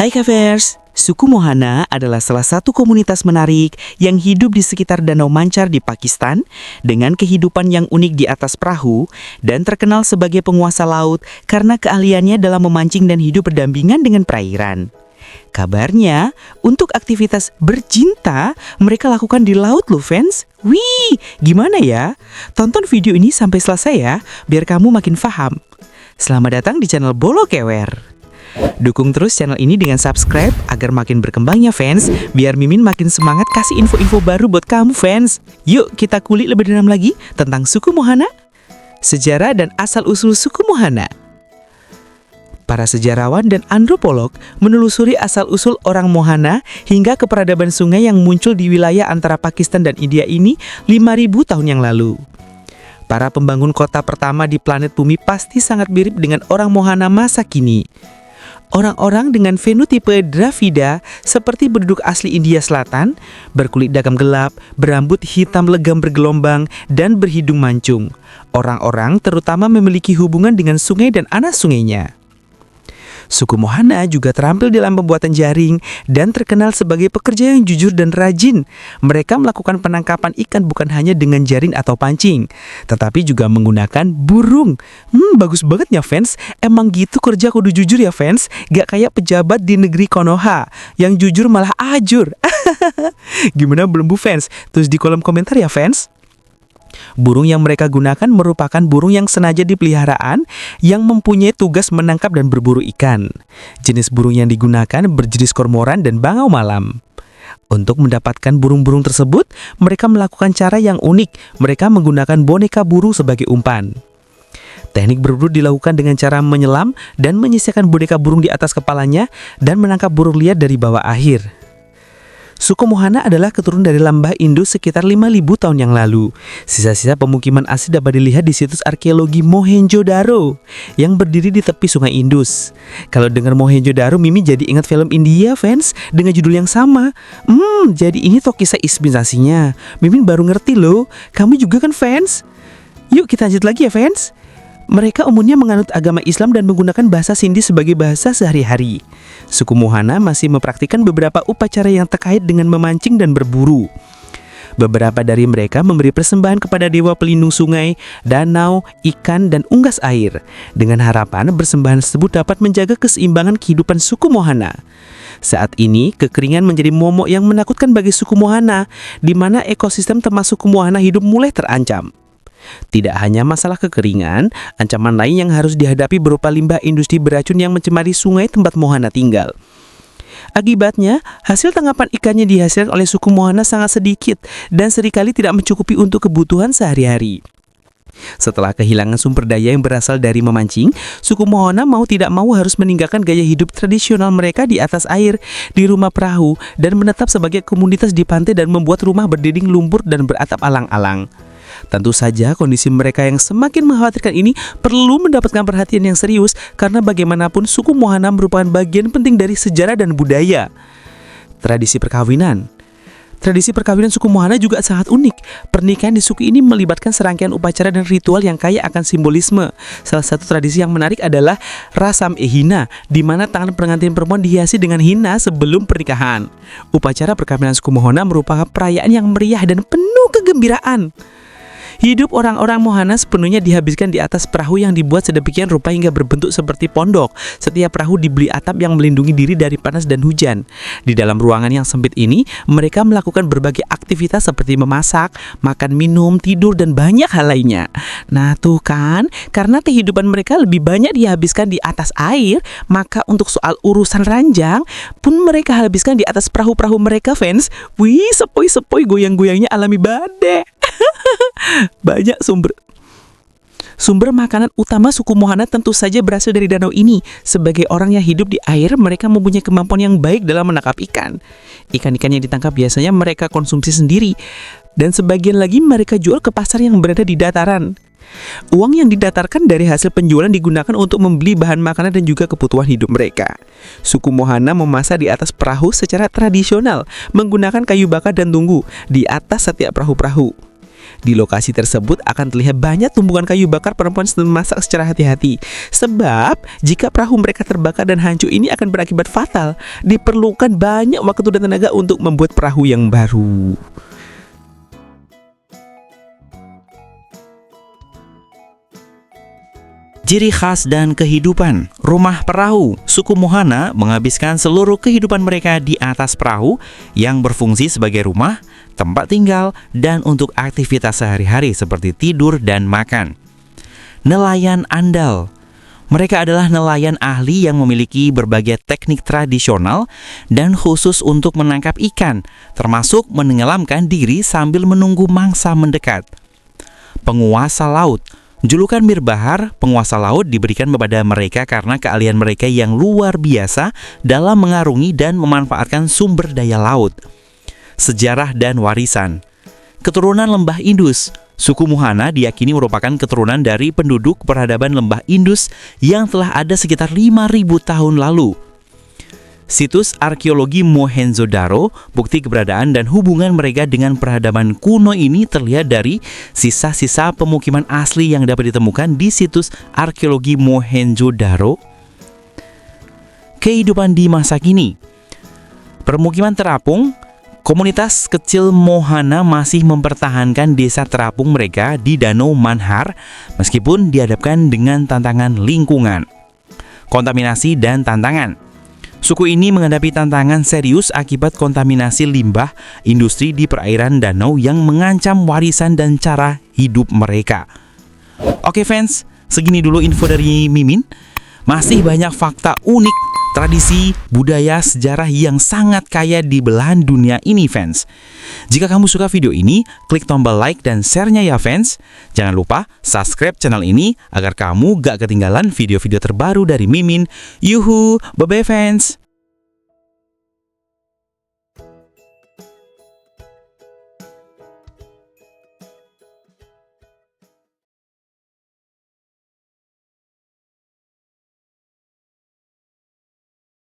Hai Kavers, suku Mohana adalah salah satu komunitas menarik yang hidup di sekitar Danau Mancar di Pakistan dengan kehidupan yang unik di atas perahu dan terkenal sebagai penguasa laut karena keahliannya dalam memancing dan hidup berdampingan dengan perairan. Kabarnya, untuk aktivitas bercinta mereka lakukan di laut loh fans. Wih, gimana ya? Tonton video ini sampai selesai ya, biar kamu makin paham. Selamat datang di channel Bolo Kewer. Dukung terus channel ini dengan subscribe agar makin berkembang ya fans, biar Mimin makin semangat kasih info-info baru buat kamu fans. Yuk kita kulik lebih dalam lagi tentang suku Mohana, sejarah dan asal-usul suku Mohana. Para sejarawan dan antropolog menelusuri asal-usul orang Mohana hingga ke peradaban sungai yang muncul di wilayah antara Pakistan dan India ini 5.000 tahun yang lalu. Para pembangun kota pertama di planet bumi pasti sangat mirip dengan orang Mohana masa kini. Orang-orang dengan fenotipe Dravida seperti penduduk asli India Selatan, berkulit dagam gelap, berambut hitam legam bergelombang, dan berhidung mancung. Orang-orang terutama memiliki hubungan dengan sungai dan anak sungainya. Suku Mohana juga terampil dalam pembuatan jaring dan terkenal sebagai pekerja yang jujur dan rajin. Mereka melakukan penangkapan ikan bukan hanya dengan jaring atau pancing, tetapi juga menggunakan burung. Bagus banget ya fans. Emang gitu kerja kudu jujur ya fans. Gak kayak pejabat di negeri Konoha yang jujur malah ajur. Gimana belum bu fans? Tulis di kolom komentar ya fans. Burung yang mereka gunakan merupakan burung yang sengaja dipeliharaan yang mempunyai tugas menangkap dan berburu ikan. Jenis burung yang digunakan berjenis kormoran dan bangau malam. Untuk mendapatkan burung-burung tersebut, mereka melakukan cara yang unik. Mereka menggunakan boneka burung sebagai umpan. Teknik berburu dilakukan dengan cara menyelam dan menyisakan boneka burung di atas kepalanya dan menangkap burung liar dari bawah air. Suku Mohana adalah keturunan dari lembah Indus sekitar 5.000 tahun yang lalu. Sisa-sisa pemukiman asli dapat dilihat di situs arkeologi Mohenjo-daro yang berdiri di tepi sungai Indus. Kalau dengar Mohenjo-daro, Mimi jadi ingat film India fans dengan judul yang sama. Jadi ini toh kisah inspirasinya. Mimin baru ngerti loh. Kamu juga kan fans? Yuk kita lanjut lagi ya fans. Mereka umumnya menganut agama Islam dan menggunakan bahasa Sindhi sebagai bahasa sehari-hari. Suku Mohana masih mempraktikkan beberapa upacara yang terkait dengan memancing dan berburu. Beberapa dari mereka memberi persembahan kepada dewa pelindung sungai, danau, ikan, dan unggas air, dengan harapan persembahan tersebut dapat menjaga keseimbangan kehidupan suku Mohana. Saat ini, kekeringan menjadi momok yang menakutkan bagi suku Mohana, di mana ekosistem termasuk suku Mohana hidup mulai terancam. Tidak hanya masalah kekeringan, ancaman lain yang harus dihadapi berupa limbah industri beracun yang mencemari sungai tempat Mohana tinggal. Akibatnya, hasil tangkapan ikannya dihasilkan oleh suku Mohana sangat sedikit dan seringkali tidak mencukupi untuk kebutuhan sehari-hari. Setelah kehilangan sumber daya yang berasal dari memancing, suku Mohana mau tidak mau harus meninggalkan gaya hidup tradisional mereka di atas air, di rumah perahu, dan menetap sebagai komunitas di pantai dan membuat rumah berdinding lumpur dan beratap alang-alang. Tentu saja kondisi mereka yang semakin mengkhawatirkan ini perlu mendapatkan perhatian yang serius karena bagaimanapun suku Mohana merupakan bagian penting dari sejarah dan budaya. Tradisi perkawinan suku Mohana juga sangat unik. Pernikahan di suku ini melibatkan serangkaian upacara dan ritual yang kaya akan simbolisme. Salah satu tradisi yang menarik adalah Rasam Hina, di mana tangan pengantin perempuan dihiasi dengan hina sebelum pernikahan. Upacara perkawinan suku Mohana merupakan perayaan yang meriah dan penuh kegembiraan. Hidup orang-orang Mohana sepenuhnya dihabiskan di atas perahu yang dibuat sedemikian rupa hingga berbentuk seperti pondok. Setiap perahu diberi atap yang melindungi diri dari panas dan hujan. Di dalam ruangan yang sempit ini, mereka melakukan berbagai aktivitas seperti memasak, makan minum, tidur, dan banyak hal lainnya. Nah tuh kan, karena kehidupan mereka lebih banyak dihabiskan di atas air, maka untuk soal urusan ranjang pun mereka habiskan di atas perahu-perahu mereka fans. Wih, sepoi-sepoi goyang-goyangnya alami badai. Banyak sumber makanan utama suku Mohana tentu saja berasal dari danau ini. Sebagai orang yang hidup di air, mereka mempunyai kemampuan yang baik dalam menangkap ikan. Ikan-ikan yang ditangkap biasanya mereka konsumsi sendiri, dan sebagian lagi mereka jual ke pasar yang berada di dataran. Uang yang didatarkan dari hasil penjualan digunakan untuk membeli bahan makanan dan juga kebutuhan hidup mereka. Suku Mohana memasak di atas perahu secara tradisional, menggunakan kayu bakar dan tunggu di atas setiap perahu-perahu. Di lokasi tersebut akan terlihat banyak tumpukan kayu bakar perempuan sedang memasak secara hati-hati. Sebab jika perahu mereka terbakar dan hancur, ini akan berakibat fatal. Diperlukan banyak waktu dan tenaga untuk membuat perahu yang baru. Ciri khas dan kehidupan rumah perahu. Suku Mohana menghabiskan seluruh kehidupan mereka di atas perahu yang berfungsi sebagai rumah, tempat tinggal, dan untuk aktivitas sehari-hari seperti tidur dan makan. Nelayan andal. Mereka adalah nelayan ahli yang memiliki berbagai teknik tradisional dan khusus untuk menangkap ikan, termasuk menenggelamkan diri sambil menunggu mangsa mendekat. Penguasa laut. Julukan Mir Bahar, penguasa laut, diberikan kepada mereka karena keahlian mereka yang luar biasa dalam mengarungi dan memanfaatkan sumber daya laut. Sejarah dan warisan. Keturunan Lembah Indus. Suku Mohana diyakini merupakan keturunan dari penduduk peradaban Lembah Indus yang telah ada sekitar 5.000 tahun lalu. Situs arkeologi Mohenjo-daro, bukti keberadaan dan hubungan mereka dengan peradaban kuno ini terlihat dari sisa-sisa pemukiman asli yang dapat ditemukan di situs arkeologi Mohenjo-daro. Kehidupan di masa kini. Permukiman terapung. Komunitas kecil Mohana masih mempertahankan desa terapung mereka di Danau Manhar meskipun dihadapkan dengan tantangan lingkungan. Kontaminasi dan tantangan. Suku ini menghadapi tantangan serius akibat kontaminasi limbah industri di perairan danau yang mengancam warisan dan cara hidup mereka. Oke fans, segini dulu info dari Mimin. Masih banyak fakta unik, tradisi, budaya, sejarah yang sangat kaya di belahan dunia ini fans. Jika kamu suka video ini, klik tombol like dan share-nya ya fans. Jangan lupa subscribe channel ini agar kamu gak ketinggalan video-video terbaru dari Mimin. Yuhu, bye-bye fans.